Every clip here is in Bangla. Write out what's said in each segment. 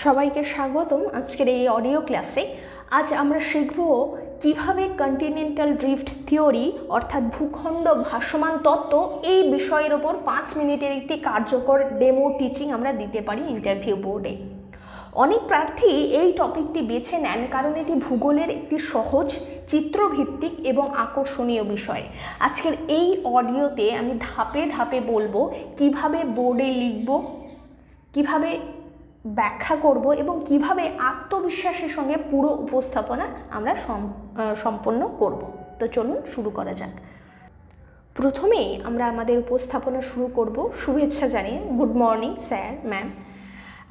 সবাইকে স্বাগতম আজকের এই অডিও ক্লাসে। আজ আমরা শিখব কিভাবে কন্টিনেন্টাল ড্রিফট থিওরি অর্থাৎ ভূখণ্ড ভাসমান তত্ত্ব এই বিষয়ের ওপর 5 মিনিটের একটি কার্যকর ডেমো টিচিং আমরা দিতে পারি ইন্টারভিউ বোর্ডে। অনেক প্রার্থী এই টপিকটি বেছে নেন কারণ এটি ভূগোলের একটি সহজ চিত্রভিত্তিক এবং আকর্ষণীয় বিষয়। আজকের এই অডিওতে আমি ধাপে ধাপে বলবো কিভাবে বোর্ডে লিখব, কিভাবে ব্যাখ্যা করব এবং কিভাবে আত্মবিশ্বাসের সঙ্গে পুরো উপস্থাপনা আমরা সম্পন্ন করব। তো চলুন শুরু করা যাক। প্রথমেই আমরা আমাদের উপস্থাপনা শুরু করব শুভেচ্ছা জানিয়ে। Good morning sir, ma'am.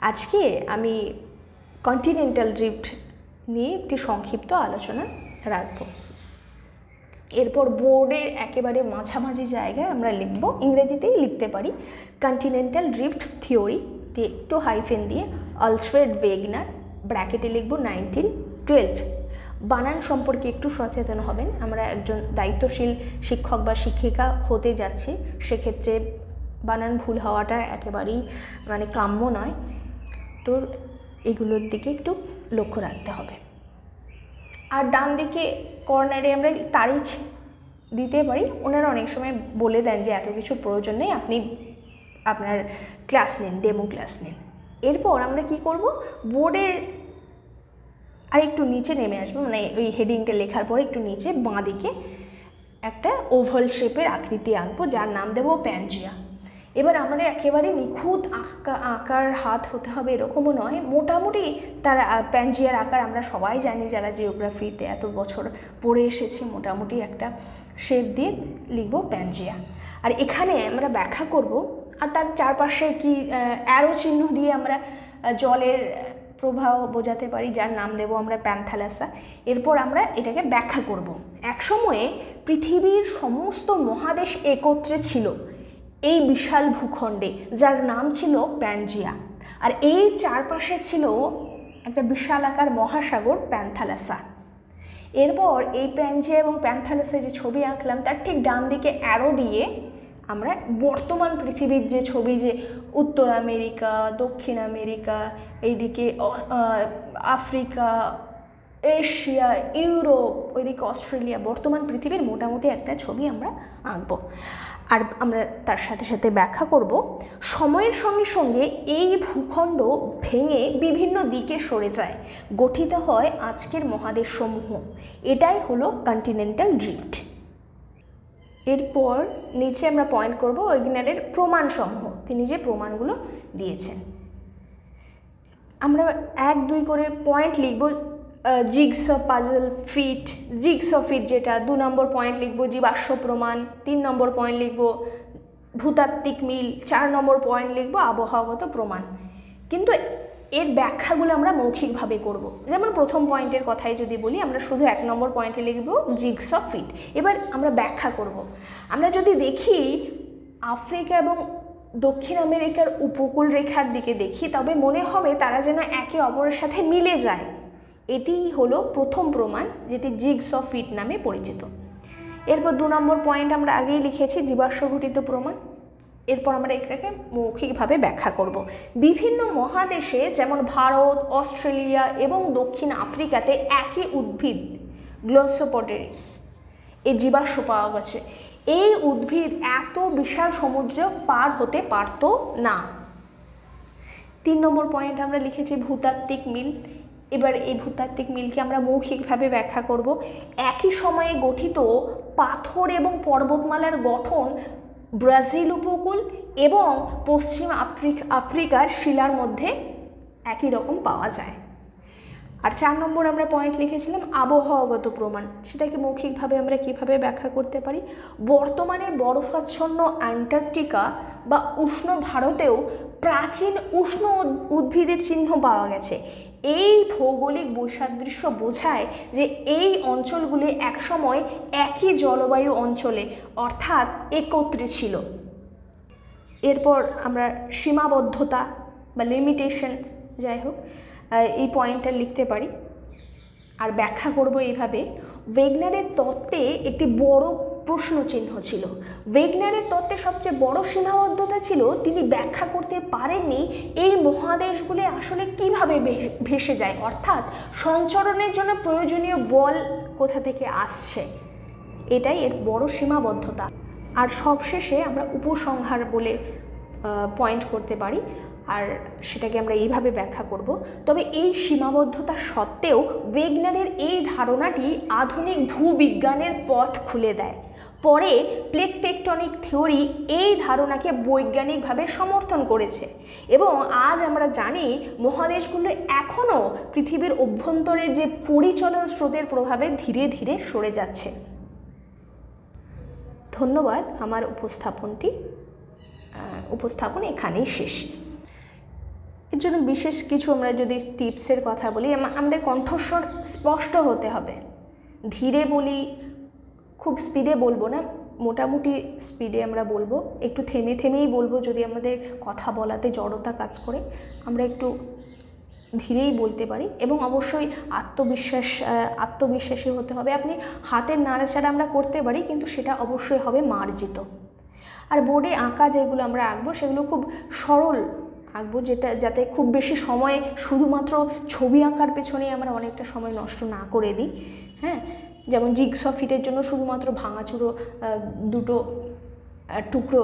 আজকে আমি কন্টিনেন্টাল ড্রিফট নিয়ে একটি সংক্ষিপ্ত আলোচনা রাখব। এরপর বোর্ডের একেবারে মাঝামাঝি জায়গায় আমরা লিখব, ইংরেজিতেই লিখতে পারি কন্টিনেন্টাল ড্রিফট থিওরি দিয়ে একটু হাইফেন দিয়ে আলফ্রেড ওয়েগনার, ব্র্যাকেটে লিখব 1912। বানান সম্পর্কে একটু সচেতন হবেন। আমরা একজন দায়িত্বশীল শিক্ষক বা শিক্ষিকা হতে যাচ্ছি, সেক্ষেত্রে বানান ভুল হওয়াটা একেবারেই কাম্য নয়। তো এগুলোর দিকে একটু লক্ষ্য রাখতে হবে। আর ডান দিকে কর্নারে আমরা তারিখ দিতে পারি। ওনারা অনেক সময় বলে দেন যে এত কিছু প্রয়োজন নেই, আপনি আপনার ক্লাস নিন, ডেমো ক্লাস নিন। এরপর আমরা কি করব, বোর্ডের আর একটু নিচে নেমে আসবো, ওই হেডিংটা লেখার পরে একটু নিচে বাঁ দিকে একটা ওভাল শেপের আকৃতি আঁকবো, যার নাম দেবো প্যানজিয়া। এবার আমাদের একেবারে নিখুঁত আঁকার হাত হতে হবে এরকমও নয়, মোটামুটি তার প্যানজিয়ার আকার আমরা সবাই জানি যারা জিওগ্রাফিতে এত বছর পড়ে এসেছি, মোটামুটি একটা শেপ দিয়ে লিখবো প্যানজিয়া। আর এখানে আমরা ব্যাখ্যা করব, আর তার চারপাশে কি অ্যারো চিহ্ন দিয়ে আমরা জলের প্রবাহ বোঝাতে পারি, যার নাম দেব আমরা প্যান্থালাসা। এরপর আমরা এটাকে ব্যাখ্যা করব। একসময়ে পৃথিবীর সমস্ত মহাদেশ একত্রে ছিল এই বিশাল ভূখণ্ডে, যার নাম ছিল প্যানজিয়া। আর এই চারপাশে ছিল একটা বিশাল আকার মহাসাগর প্যান্থালাসা। এরপর এই প্যানজিয়া এবং প্যান্থালাসা যে ছবি আঁকলাম, তার ঠিক ডান দিকে অ্যারো দিয়ে আমরা বর্তমান পৃথিবীর যে ছবি, যে উত্তর আমেরিকা, দক্ষিণ আমেরিকা, এইদিকে আফ্রিকা, এশিয়া, ইউরোপ, ওইদিকে অস্ট্রেলিয়া, বর্তমান পৃথিবীর মোটামুটি একটা ছবি আমরা আঁকবো। আর আমরা তার সাথে সাথে ব্যাখ্যা করব সময়ের সঙ্গে সঙ্গে এই ভূখণ্ড ভেঙে বিভিন্ন দিকে সরে যায়, গঠিত হয় আজকের মহাদেশসমূহ। এটাই হলো কন্টিনেন্টাল ড্রিফট। এরপর নিচে আমরা পয়েন্ট করব ওয়েগনারের প্রমাণসমূহ, তিনি যে প্রমাণগুলো দিয়েছেন। আমরা 1-2 করে পয়েন্ট লিখব। Jigsaw puzzle fit, jigsaw fit যেটা 2 নম্বর পয়েন্ট লিখব জীবাশ্ম প্রমাণ, 3 নম্বর পয়েন্ট লিখব ভূতাত্ত্বিক মিল, 4 নম্বর পয়েন্ট লিখব আবহাওয়াগত প্রমাণ। কিন্তু এর ব্যাখ্যাগুলো আমরা মৌখিকভাবে করব। যেমন প্রথম পয়েন্টের কথাই যদি বলি, আমরা শুধু 1 নম্বর পয়েন্টে লিখব জিগস ফিট। এবার আমরা ব্যাখ্যা করব। আমরা যদি দেখি আফ্রিকা এবং দক্ষিণ আমেরিকার উপকূল রেখার দিকে দেখি, তবে মনে হবে তারা যেন একে অপরের সাথে মিলে যায়। এটি হলো প্রথম প্রমাণ, যেটি জিগস ফিট নামে পরিচিত। এরপর 2 নম্বর পয়েন্ট আমরা আগেই লিখেছি জীবাশ্ম ঘটিত প্রমাণ। এরপর আমরা এটাকে মৌখিকভাবে ব্যাখ্যা করব। বিভিন্ন মহাদেশে যেমন ভারত, অস্ট্রেলিয়া এবং দক্ষিণ আফ্রিকাতে একই উদ্ভিদ গ্লোসোপটেরিস এর জীবাশ্ম পাওয়া গেছে। এই উদ্ভিদ এত বিশাল সমুদ্র পার হতে পারত না। 3 নম্বর পয়েন্ট আমরা লিখেছি ভূতাত্ত্বিক মিল। এবার এই ভূতাত্ত্বিক মিলকে আমরা মৌখিকভাবে ব্যাখ্যা করব। একই সময়ে গঠিত পাথর এবং পর্বতমালার গঠন ব্রাজিল উপকূল এবং পশ্চিম আফ্রিকার শিলার মধ্যে একই রকম পাওয়া যায়। আর 4 নম্বর আমরা পয়েন্ট লিখেছিলাম আবহাওয়াগত প্রমাণ। সেটাকে মৌখিকভাবে আমরা কিভাবে ব্যাখ্যা করতে পারি, বর্তমানে বরফাচ্ছন্ন অ্যান্টার্কটিকা বা উষ্ণ ভারতেও প্রাচীন উষ্ণ উদ্ভিদের চিহ্ন পাওয়া গেছে। এই ভৌগোলিক বৈসাদৃশ্য বোঝায় যে এই অঞ্চলগুলি একসময় একই জলবায়ু অঞ্চলে অর্থাৎ একত্রে ছিল। এরপর আমরা সীমাবদ্ধতা বা লিমিটেশনস, যাই হোক, এই পয়েন্টটা লিখতে পারি। আর ব্যাখ্যা করব এইভাবে, ওয়েগনারের তত্ত্বে একটি বড় প্রশ্ন চিহ্ন ছিল। ওয়েগনারের তত্ত্বে সবচেয়ে বড় সীমাবদ্ধতা ছিল তিনি ব্যাখ্যা করতে পারেননি এই মহাদেশগুলি আসলে কিভাবে ভেসে যায়, অর্থাৎ সঞ্চরণের জন্য প্রয়োজনীয় বল কোথা থেকে আসছে। এটাই এর বড় সীমাবদ্ধতা। আর সবশেষে আমরা উপসংহার বলে পয়েন্ট করতে পারি, আর সেটাকে আমরা এইভাবে ব্যাখ্যা করব। তবে এই সীমাবদ্ধতা সত্ত্বেও ওয়েগনারের এই ধারণাটি আধুনিক ভূবিজ্ঞানের পথ খুলে দেয়। পরে প্লেট টেকটনিক থিওরি এই ধারণাকে বৈজ্ঞানিকভাবে সমর্থন করেছে এবং আজ আমরা জানি মহাদেশগুলো এখনও পৃথিবীর অভ্যন্তরের যে পরিচলন স্রোতের প্রভাবে ধীরে ধীরে সরে যাচ্ছে। ধন্যবাদ। আমার উপস্থাপন এখানেই শেষ। এর জন্য বিশেষ কিছু আমরা যদি টিপসের কথা বলি, আমাদের কণ্ঠস্বর স্পষ্ট হতে হবে। ধীরে বলি, খুব স্পিডে বলবো না, মোটামুটি স্পিডে আমরা বলবো, একটু থেমে থেমেই বলবো। যদি আমাদের কথা বলাতে জড়তা কাজ করে আমরা একটু ধীরেই বলতে পারি এবং অবশ্যই আত্মবিশ্বাসী হতে হবে। আপনি হাতের নাড়াচাড়া আমরা করতে পারি, কিন্তু সেটা অবশ্যই হবে মার্জিত। আর বোর্ডে আঁকা যেগুলো আমরা আঁকবো সেগুলো খুব সরল আঁকবো, যাতে খুব বেশি সময় শুধুমাত্র ছবি আঁকার পেছনেই আমরা অনেকটা সময় নষ্ট না করে দিই। হ্যাঁ, যেমন জিগস ফিটের জন্য শুধুমাত্র ভাঙাচুরো দুটো টুকরো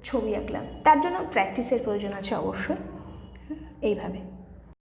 ছবি আঁকলাম, তার জন্য প্র্যাকটিসের প্রয়োজন আছে অবশ্যই। এইভাবে